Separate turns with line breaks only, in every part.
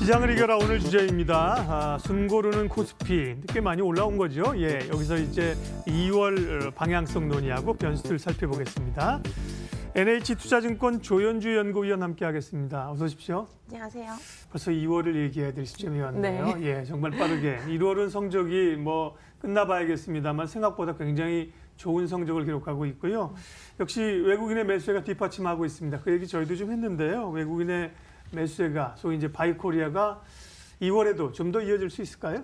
시장을 이겨라 오늘 주제입니다. 숨 고르는 코스피 꽤 많이 올라온 거죠. 예, 여기서 이제 2월 방향성 논의하고 변수들 살펴보겠습니다. NH투자증권 조현주 연구위원 함께하겠습니다. 어서 오십시오.
안녕하세요.
벌써 2월을 얘기해야 될 시점이 왔네요.
네.
예, 정말 빠르게 1월은 성적이 뭐 끝나봐야겠습니다만 생각보다 굉장히 좋은 성적을 기록하고 있고요. 역시 외국인의 매수세가 뒷받침하고 있습니다. 그 얘기 저희도 좀 했는데요. 외국인의 매수세가 소위 이제 바이코리아가 2월에도 좀 더 이어질 수 있을까요?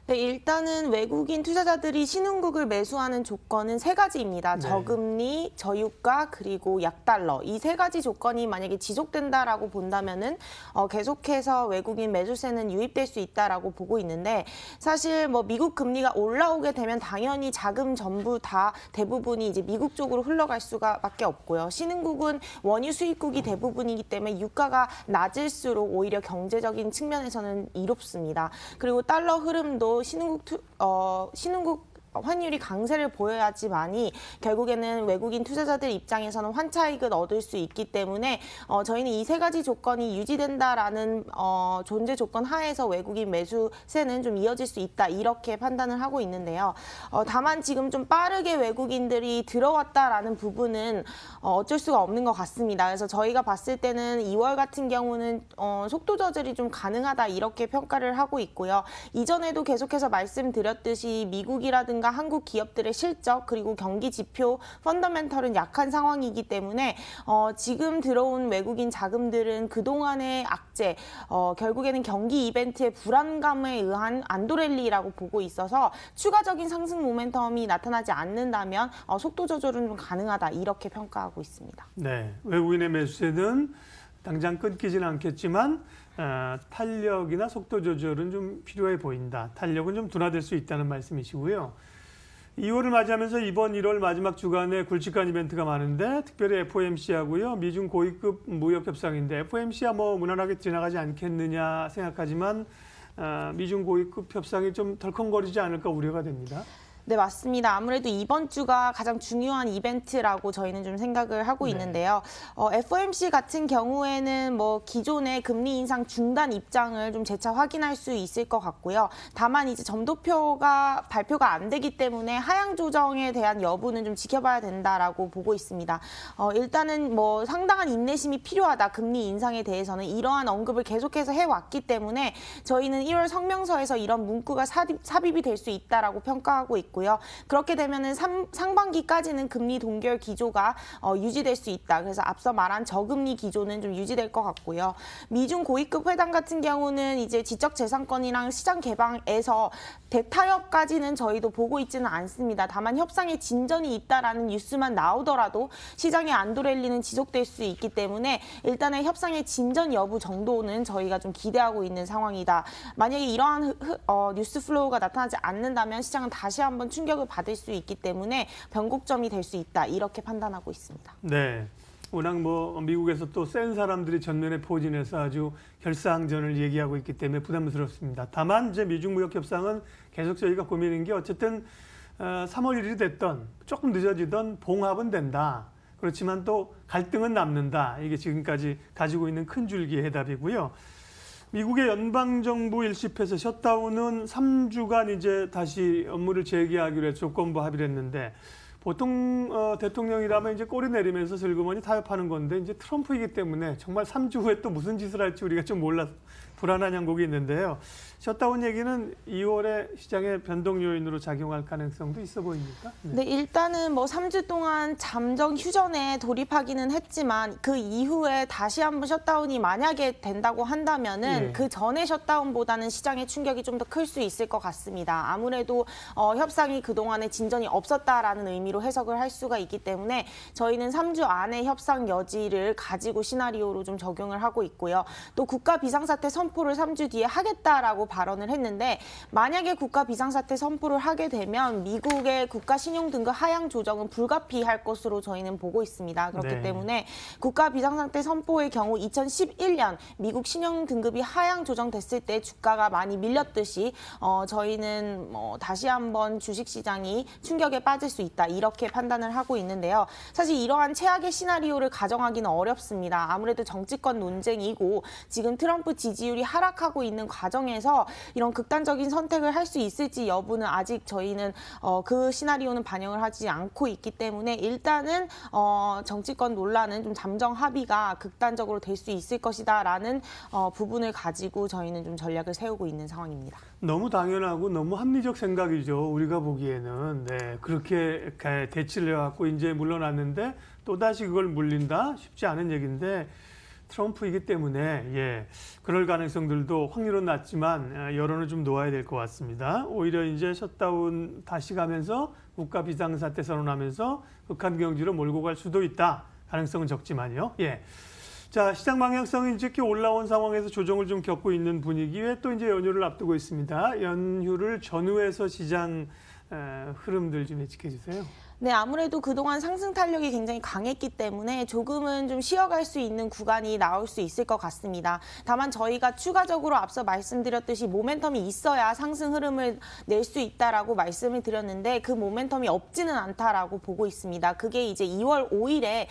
네, 일단은 외국인 투자자들이 신흥국을 매수하는 조건은 세 가지입니다.
네.
저금리, 저유가, 그리고 약달러. 이 세 가지 조건이 만약에 지속된다라고 본다면은 계속해서 외국인 매수세는 유입될 수 있다라고 보고 있는데, 사실 뭐 미국 금리가 올라오게 되면 당연히 자금 전부 다 대부분이 이제 미국 쪽으로 흘러갈 수밖에 없고요. 신흥국은 원유 수입국이 대부분이기 때문에 유가가 낮을수록 오히려 경제적인 측면에서는 이롭습니다. 그리고 달러 흐름도 신흥국 환율이 강세를 보여야지만이 결국에는 외국인 투자자들 입장에서는 환차익을 얻을 수 있기 때문에 저희는 이 세 가지 조건이 유지된다라는 존재 조건 하에서 외국인 매수세는 좀 이어질 수 있다 이렇게 판단을 하고 있는데요. 다만 지금 좀 빠르게 외국인들이 들어왔다라는 부분은 어쩔 수가 없는 것 같습니다. 그래서 저희가 봤을 때는 2월 같은 경우는 속도 조절이 좀 가능하다 이렇게 평가를 하고 있고요. 이전에도 계속해서 말씀드렸듯이 미국이라든가 한국 기업들의 실적 그리고 경기 지표 펀더멘털은 약한 상황이기 때문에 지금 들어온 외국인 자금들은 그동안의 악재 결국에는 경기 이벤트의 불안감에 의한 안도랠리라고 보고 있어서 추가적인 상승 모멘텀이 나타나지 않는다면 속도 조절은 좀 가능하다 이렇게 평가하고 있습니다.
네, 외국인의 매수세는 당장 끊기지는 않겠지만 탄력이나 속도 조절은 좀 필요해 보인다. 탄력은 좀 둔화될 수 있다는 말씀이시고요. 2월을 맞이하면서 이번 1월 마지막 주간에 굵직한 이벤트가 많은데 특별히 FOMC하고요. 미중 고위급 무역 협상인데 FOMC야 뭐 무난하게 지나가지 않겠느냐 생각하지만 미중 고위급 협상이 좀 덜컹거리지 않을까 우려가 됩니다. 네,
맞습니다. 아무래도 이번 주가 가장 중요한 이벤트라고 저희는 좀 생각을 하고 있는데요. FOMC 같은 경우에는 뭐 기존의 금리 인상 중단 입장을 좀 재차 확인할 수 있을 것 같고요. 다만 이제 점도표가 발표가 안 되기 때문에 하향 조정에 대한 여부는 좀 지켜봐야 된다라고 보고 있습니다. 일단은 뭐 상당한 인내심이 필요하다. 금리 인상에 대해서는 이러한 언급을 계속해서 해왔기 때문에 저희는 1월 성명서에서 이런 문구가 삽입이 될 수 있다라고 평가하고 있고. 그렇게 되면은 상반기까지는 금리 동결 기조가 유지될 수 있다. 그래서 앞서 말한 저금리 기조는 좀 유지될 것 같고요. 미중 고위급 회담 같은 경우는 이제 지적재산권이랑 시장 개방에서 대타협까지는 저희도 보고 있지는 않습니다. 다만 협상에 진전이 있다라는 뉴스만 나오더라도 시장의 안도랠리는 지속될 수 있기 때문에 일단은 협상의 진전 여부 정도는 저희가 좀 기대하고 있는 상황이다. 만약에 이러한 뉴스 플로우가 나타나지 않는다면 시장은 다시 한번 충격을 받을 수 있기 때문에 변곡점이 될 수 있다 이렇게 판단하고 있습니다.
네, 워낙 뭐 미국에서 또 센 사람들이 전면에 포진해서 아주 결사항전을 얘기하고 있기 때문에 부담스럽습니다. 다만 이제 미중 무역 협상은 계속 저희가 고민인 게 어쨌든 3월 1일이 됐던 조금 늦어지던 봉합은 된다. 그렇지만 또 갈등은 남는다. 이게 지금까지 가지고 있는 큰 줄기의 해답이고요. 미국의 연방정부 일시패스 셧다운은 3주간 이제 다시 업무를 재개하기로 해서 조건부 합의를 했는데 보통 대통령이라면 이제 꼬리 내리면서 슬그머니 타협하는 건데 이제 트럼프이기 때문에 정말 3주 후에 또 무슨 짓을 할지 우리가 좀 몰라 불안한 양국이 있는데요. 셧다운 얘기는 2월에 시장의 변동 요인으로 작용할 가능성도 있어 보입니까?
네, 일단은 뭐 3주 동안 잠정 휴전에 돌입하기는 했지만 그 이후에 다시 한번 셧다운이 만약에 된다고 한다면은 그 전에 셧다운보다는 시장의 충격이 좀 더 클 수 있을 것 같습니다. 아무래도 협상이 그동안에 진전이 없었다라는 의미로 해석을 할 수가 있기 때문에 저희는 3주 안에 협상 여지를 가지고 시나리오로 좀 적용을 하고 있고요. 또 국가 비상사태 선포를 3주 뒤에 하겠다라고 발언을 했는데 만약에 국가 비상사태 선포를 하게 되면 미국의 국가 신용 등급 하향 조정은 불가피할 것으로 저희는 보고 있습니다. 그렇기 때문에 국가 비상사태 선포의 경우 2011년 미국 신용 등급이 하향 조정됐을 때 주가가 많이 밀렸듯이 저희는 다시 한번 주식시장이 충격에 빠질 수 있다. 이렇게 판단을 하고 있는데요. 사실 이러한 최악의 시나리오를 가정하기는 어렵습니다. 아무래도 정치권 논쟁이고 지금 트럼프 지지율 지지율이 하락하고 있는 과정에서 이런 극단적인 선택을 할 수 있을지 여부는 아직 저희는 그 시나리오는 반영을 하지 않고 있기 때문에 일단은 정치권 논란은 좀 잠정 합의가 극단적으로 될 수 있을 것이다라는 부분을 가지고 저희는 좀 전략을 세우고 있는 상황입니다.
너무 당연하고 너무 합리적 생각이죠. 우리가 보기에는. 네, 그렇게 대치를 해갖고 이제 물러났는데 또다시 그걸 물린다? 쉽지 않은 얘기인데 트럼프이기 때문에 예, 그럴 가능성들도 확률은 낮지만 여론을 좀 놓아야 될 것 같습니다. 오히려 이제 셧다운 다시 가면서 국가 비상사태 선언하면서 극한 경제로 몰고 갈 수도 있다. 가능성은 적지만요. 예. 자, 시장 방향성이 이제 이렇게 올라온 상황에서 조정을 좀 겪고 있는 분위기에 또 이제 연휴를 앞두고 있습니다. 연휴를 전후해서 시장 흐름들 좀 예측해 주세요.
네, 아무래도 그동안 상승 탄력이 굉장히 강했기 때문에 조금은 좀 쉬어갈 수 있는 구간이 나올 수 있을 것 같습니다. 다만 저희가 추가적으로 앞서 말씀드렸듯이 모멘텀이 있어야 상승 흐름을 낼 수 있다라고 말씀을 드렸는데 그 모멘텀이 없지는 않다라고 보고 있습니다. 그게 이제 2월 5일에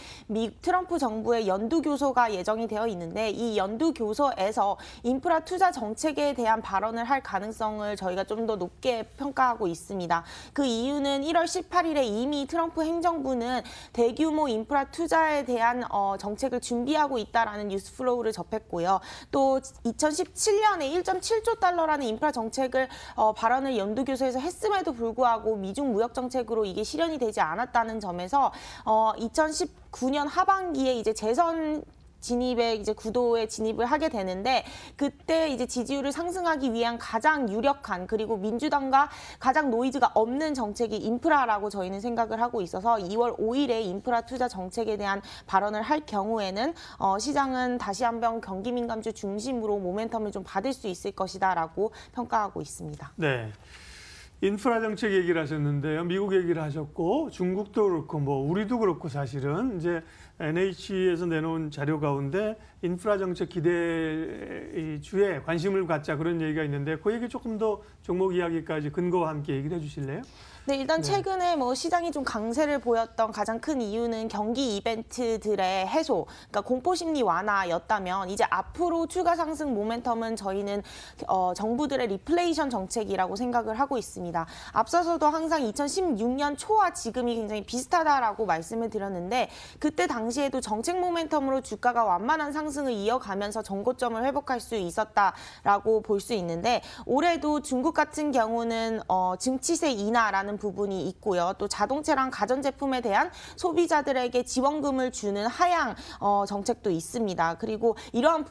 트럼프 정부의 연두교서가 예정이 되어 있는데 이 연두교서에서 인프라 투자 정책에 대한 발언을 할 가능성을 저희가 좀 더 높게 평가하고 있습니다. 그 이유는 1월 18일에 이미 트럼프 행정부는 대규모 인프라 투자에 대한 정책을 준비하고 있다라는 뉴스 플로우를 접했고요. 또 2017년에 1.7조 달러라는 인프라 정책을 발언을 연두교서에서 했음에도 불구하고 미중 무역 정책으로 이게 실현이 되지 않았다는 점에서 2019년 하반기에 이제 재선 진입의 이제 구도에 진입을 하게 되는데 그때 이제 지지율을 상승하기 위한 가장 유력한 그리고 민주당과 가장 노이즈가 없는 정책이 인프라라고 저희는 생각을 하고 있어서 2월 5일에 인프라 투자 정책에 대한 발언을 할 경우에는 시장은 다시 한번 경기 민감주 중심으로 모멘텀을 좀 받을 수 있을 것이다라고 평가하고 있습니다.
네. 인프라 정책 얘기를 하셨는데요. 미국 얘기를 하셨고 중국도 그렇고 뭐 우리도 그렇고 사실은 이제 NH에서 내놓은 자료 가운데 인프라 정책 기대주에 관심을 갖자 그런 얘기가 있는데 그 얘기 조금 더 종목 이야기까지 근거와 함께 얘기를 해주실래요?
네, 일단 최근에 뭐 시장이 좀 강세를 보였던 가장 큰 이유는 경기 이벤트들의 해소, 그러니까 공포심리 완화였다면 이제 앞으로 추가 상승 모멘텀은 저희는 정부들의 리플레이션 정책이라고 생각을 하고 있습니다. 앞서서도 항상 2016년 초와 지금이 굉장히 비슷하다라고 말씀을 드렸는데 그때 당시에도 정책 모멘텀으로 주가가 완만한 상승을 이어가면서 정고점을 회복할 수 있었다라고 볼 수 있는데 올해도 중국 같은 경우는 증치세 인하라는 부분이 있고요. 또 자동차랑 가전제품에 대한 소비자들에게 지원금을 주는 하향 정책도 있습니다. 그리고 이러한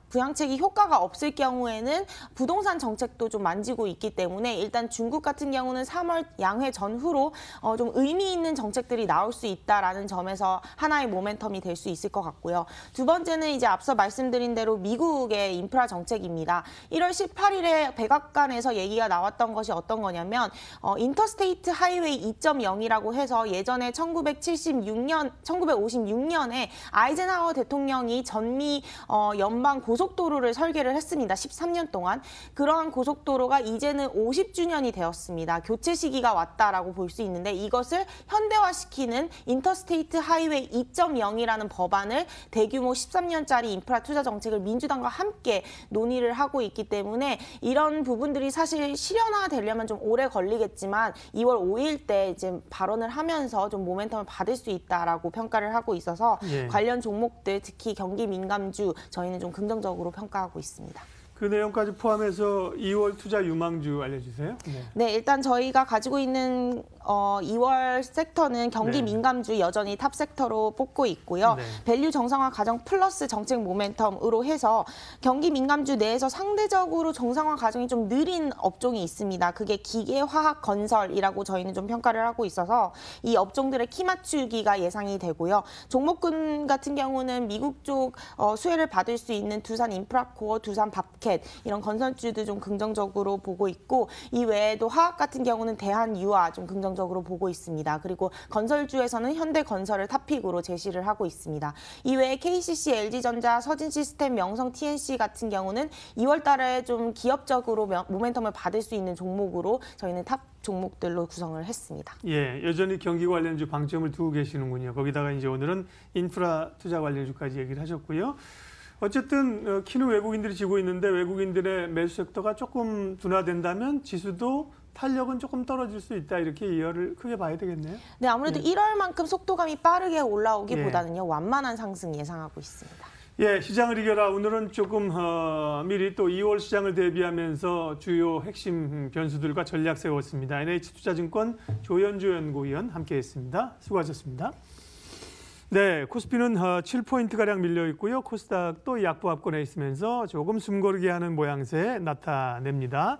부양책이 효과가 없을 경우에는 부동산 정책도 좀 만지고 있기 때문에 일단 중국 같은 경우는 3월 양회 전후로 좀 의미 있는 정책들이 나올 수 있다라는 점에서 하나의 모멘텀이 될 수 있을 것 같고요. 두 번째는 이제 앞서 말씀드린 대로 미국의 인프라 정책입니다. 1월 18일에 백악관에서 얘기가 나왔던 것이 어떤 거냐면 인터스테이트 하이웨이 2.0이라고 해서 예전에 1956년에 아이젠하워 대통령이 전미 연방 고속도로를 설계를 했습니다. 13년 동안. 그러한 고속도로가 이제는 50주년이 되었습니다. 교체 시기가 왔다라고 볼 수 있는데 이것을 현대화시키는 인터스테이트 하이웨이 2.0이라는 법안을 대규모 13년짜리 인프라 투자 정책을 민주당과 함께 논의를 하고 있기 때문에 이런 부분들이 사실 실현화되려면 좀 오래 걸리겠지만 2월 5일 때 이제 발언을 하면서 좀 모멘텀을 받을 수 있다라고 평가를 하고 있어서
예.
관련 종목들 특히 경기 민감주 저희는 좀 긍정적으로 평가하고 있습니다.
그 내용까지 포함해서 2월 투자 유망주 알려주세요.
네, 일단 저희가 가지고 있는 2월 섹터는 경기
네.
민감주 여전히 탑 섹터로 뽑고 있고요.
네.
밸류 정상화 과정 플러스 정책 모멘텀으로 해서 경기 민감주 내에서 상대적으로 정상화 과정이 좀 느린 업종이 있습니다. 그게 기계, 화학, 건설이라고 저희는 좀 평가를 하고 있어서 이 업종들의 키 맞추기가 예상이 되고요. 종목군 같은 경우는 미국 쪽 수혜를 받을 수 있는 두산 인프라코어, 두산 밥캣 이런 건설주도 좀 긍정적으로 보고 있고 이 외에도 화학 같은 경우는 대한유화 좀 긍정적으로 보고 있습니다. 그리고 건설주에서는 현대건설을 탑픽으로 제시를 하고 있습니다. 이 외에 KCC, LG전자, 서진시스템, 명성, TNC 같은 경우는 2월 달에 좀 기업적으로 모멘텀을 받을 수 있는 종목으로 저희는 탑 종목들로 구성을 했습니다.
예, 여전히 경기 관련주 방점을 두고 계시는군요. 거기다가 이제 오늘은 인프라 투자 관련주까지 얘기를 하셨고요. 어쨌든 키는 외국인들이 지고 있는데 외국인들의 매수 섹터가 조금 둔화된다면 지수도 탄력은 조금 떨어질 수 있다 이렇게 이해를 크게 봐야 되겠네요.
네, 아무래도
예.
1월만큼 속도감이 빠르게 올라오기보다는요. 완만한 상승 예상하고 있습니다.
예, 시장을 이겨라. 오늘은 조금 미리 또 2월 시장을 대비하면서 주요 핵심 변수들과 전략 세웠습니다. NH투자증권 조현주 연구위원 함께했습니다. 수고하셨습니다. 네, 코스피는 7포인트가량 밀려 있고요. 코스닥도 약보합권에 있으면서 조금 숨고르게 하는 모양새 나타냅니다.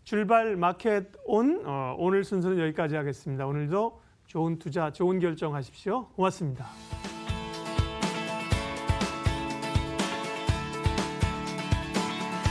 출발 마켓 온 오늘 순서는 여기까지 하겠습니다. 오늘도 좋은 투자, 좋은 결정하십시오. 고맙습니다.